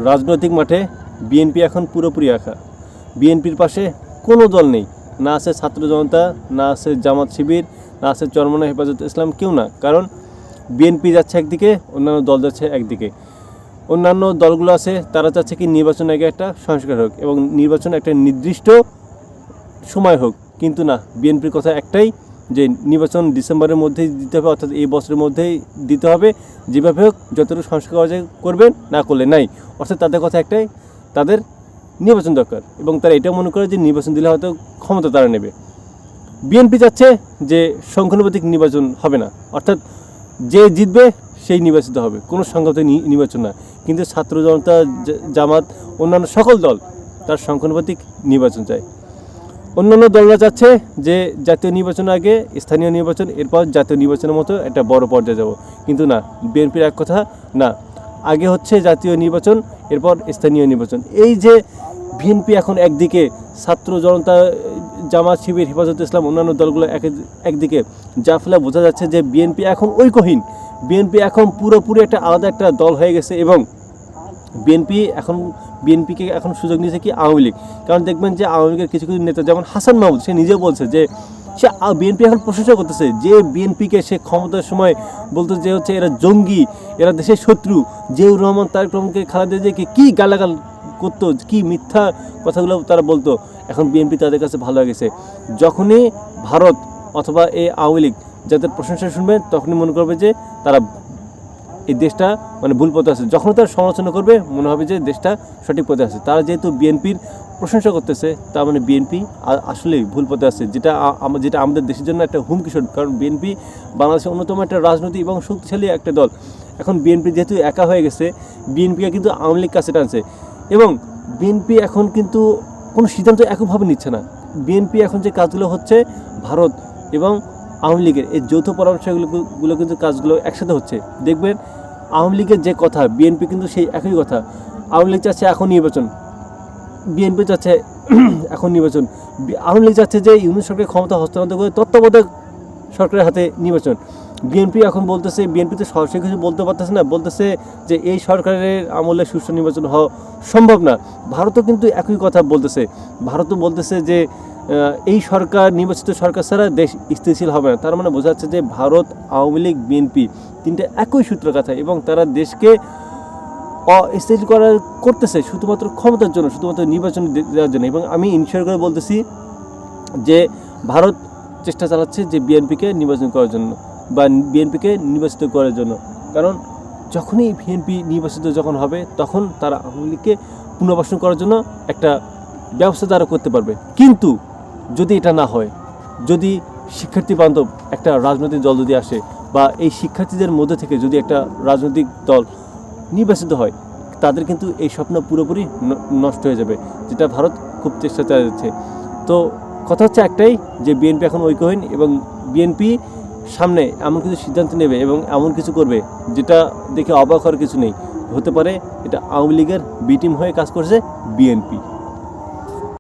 রাজনৈতিক মাঠে বিএনপি এখন পুরোপুরি একা। বিএনপির পাশে কোনো দল নেই, না আছে ছাত্র জনতা, না আছে জামাত শিবির, না আছে চরমনাই হেফাজত ইসলাম, কেউ না। কারণ বিএনপি যাচ্ছে একদিকে, অন্যান্য দল যাচ্ছে একদিকে। অন্যান্য দলগুলো আছে, তারা চাচ্ছে কি নির্বাচন আগে একটা সংস্কার হোক এবং নির্বাচন একটা নির্দিষ্ট সময় হোক, কিন্তু না, বিএনপির কথা একটাই যে নির্বাচন ডিসেম্বরের মধ্যেই দিতে হবে, অর্থাৎ এই বছরের মধ্যেই দিতে হবে। যেভাবে হোক যতটুকু সংস্কার করা যায় করবেন, না করলে নাই। অর্থাৎ তাদের কথা একটাই, তাদের নির্বাচন দরকার এবং তারা এটাও মনে করে যে নির্বাচন দিলে হয়তো ক্ষমতা তারা নেবে। বিএনপি চাচ্ছে যে সংখ্যানুপাতিক নির্বাচন হবে না, অর্থাৎ যে জিতবে সেই নির্বাচিত হবে, কোনো সংখ্যানুপাতিক নির্বাচন না। কিন্তু ছাত্র জনতা, জামাত, অন্যান্য সকল দল তার সংখ্যানুপাতিক নির্বাচন চায়। অন্যান্য দলরা চাচ্ছে যে জাতীয় নির্বাচনের আগে স্থানীয় নির্বাচন, এরপর জাতীয় নির্বাচনের মতো একটা বড় পর্যায়ে যাব। কিন্তু না, বিএনপির এক কথা, না, আগে হচ্ছে জাতীয় নির্বাচন, এরপর স্থানীয় নির্বাচন। এই যে বিএনপি এখন একদিকে, ছাত্র জনতা, জামাত শিবির, হেফাজত ইসলাম, অন্যান্য দলগুলো একদিকে, যার ফলে বোঝা যাচ্ছে যে বিএনপি এখন ঐক্যহীন। বিএনপি এখন পুরোপুরি একটা আলাদা একটা দল হয়ে গেছে এবং বিএনপিকে এখন সুযোগ নিয়েছে কি আওয়ামী লীগ। কারণ দেখবেন যে আওয়ামী লীগের কিছু কিছু নেতা, যেমন হাসান মাহমুদ, সে নিজেও বলছে যে সে বিএনপি এখন প্রশংসা করতেছে, যে বিএনপিকে সে ক্ষমতার সময় বলতো যে হচ্ছে এরা জঙ্গি, এরা দেশের শত্রু। জিয়াউর রহমান, তারেক রহমানকে, খালেদা জিয়াকে কী গালাগাল করতো, কী মিথ্যা কথাগুলো তারা বলতো। এখন বিএনপি তাদের কাছে ভালো হয়ে গেছে। যখনই ভারত অথবা এই আওয়ামী লীগ যাদের প্রশংসা শুনবে, তখনই মনে করবে যে তারা এই দেশটা ভুল পথে আছে। যখন তারা সমালোচনা করবে, মনে হবে যে দেশটা সঠিক পথে আছে। তারা যেহেতু বিএনপির প্রশংসা করতেছে, তার মানে বিএনপি আসলেই ভুল পথে আছে, যেটা আমাদের দেশের জন্য একটা হুমকি স্বরূপ। কারণ বিএনপি বাংলাদেশের অন্যতম একটা রাজনৈতিক এবং শক্তিশালী একটা দল। এখন বিএনপি যেহেতু একা হয়ে গেছে, বিএনপিকে কিন্তু আওয়ামী লীগ কাছে টানছে এবং বিএনপি এখন কিন্তু কোনো সিদ্ধান্ত এককভাবে নিচ্ছে না। বিএনপি এখন যে কাজগুলো হচ্ছে, ভারত এবং আওয়ামী লীগের এই যৌথ পরামর্শগুলো কিন্তু কাজগুলো একসাথে হচ্ছে। দেখবেন আওয়ামী লীগের যে কথা, বিএনপি কিন্তু সেই একই কথা। আওয়ামী লীগ চাচ্ছে এখন নির্বাচন, বিএনপি চাচ্ছে এখন নির্বাচন। আওয়ামী লীগ চাচ্ছে যে ইউনিট সরকারের ক্ষমতা হস্তান্তর করে তত্ত্বাবধায়ক সরকারের হাতে নির্বাচন। বিএনপি এখন বলতেছে, বিএনপি তো সরাসরি কিছু বলতে পারতেছে না, বলতেছে যে এই সরকারের আমলে সুষ্ঠু নির্বাচন হওয়া সম্ভব না। ভারতও কিন্তু একই কথা বলতেছে। ভারতও বলতেছে যে এই সরকার, নির্বাচিত সরকার ছাড়া দেশ স্থিতিশীল হবে না। তার মানে বোঝা যাচ্ছে যে ভারত, আওয়ামী লীগ, বিএনপি তিনটে একই সূত্র কথা এবং তারা দেশকে অস্থিতিশীল করতেছে শুধুমাত্র ক্ষমতার জন্য, শুধুমাত্র নির্বাচন দেওয়ার জন্য। এবং আমি ইনশিওর করে বলতেছি যে ভারত চেষ্টা চালাচ্ছে যে বিএনপিকে নির্বাচন করার জন্য বা বিএনপিকে নির্বাচিত করার জন্য। কারণ যখনই বিএনপি নির্বাচিত যখন হবে, তখন তারা আওয়ামী লীগকে পুনর্বাসন করার জন্য একটা ব্যবস্থা তারা করতে পারবে। কিন্তু যদি এটা না হয়, যদি শিক্ষার্থী বান্ধব একটা রাজনৈতিক দল যদি আসে বা এই শিক্ষার্থীদের মধ্যে থেকে যদি একটা রাজনৈতিক দল নির্বাচিত হয়, তাদের কিন্তু এই স্বপ্ন পুরোপুরি নষ্ট হয়ে যাবে, যেটা ভারত খুব চেষ্টা চালাচ্ছে। তো কথা হচ্ছে একটাই, যে বিএনপি এখন ঐক্যহীন এবং বিএনপি সামনে এমন কিছু সিদ্ধান্ত নেবে এবং এমন কিছু করবে যেটা দেখে অবাক হওয়ার কিছু নেই। হতে পারে এটা আওয়ামী লীগের বি টিম হয়ে কাজ করছে বিএনপি।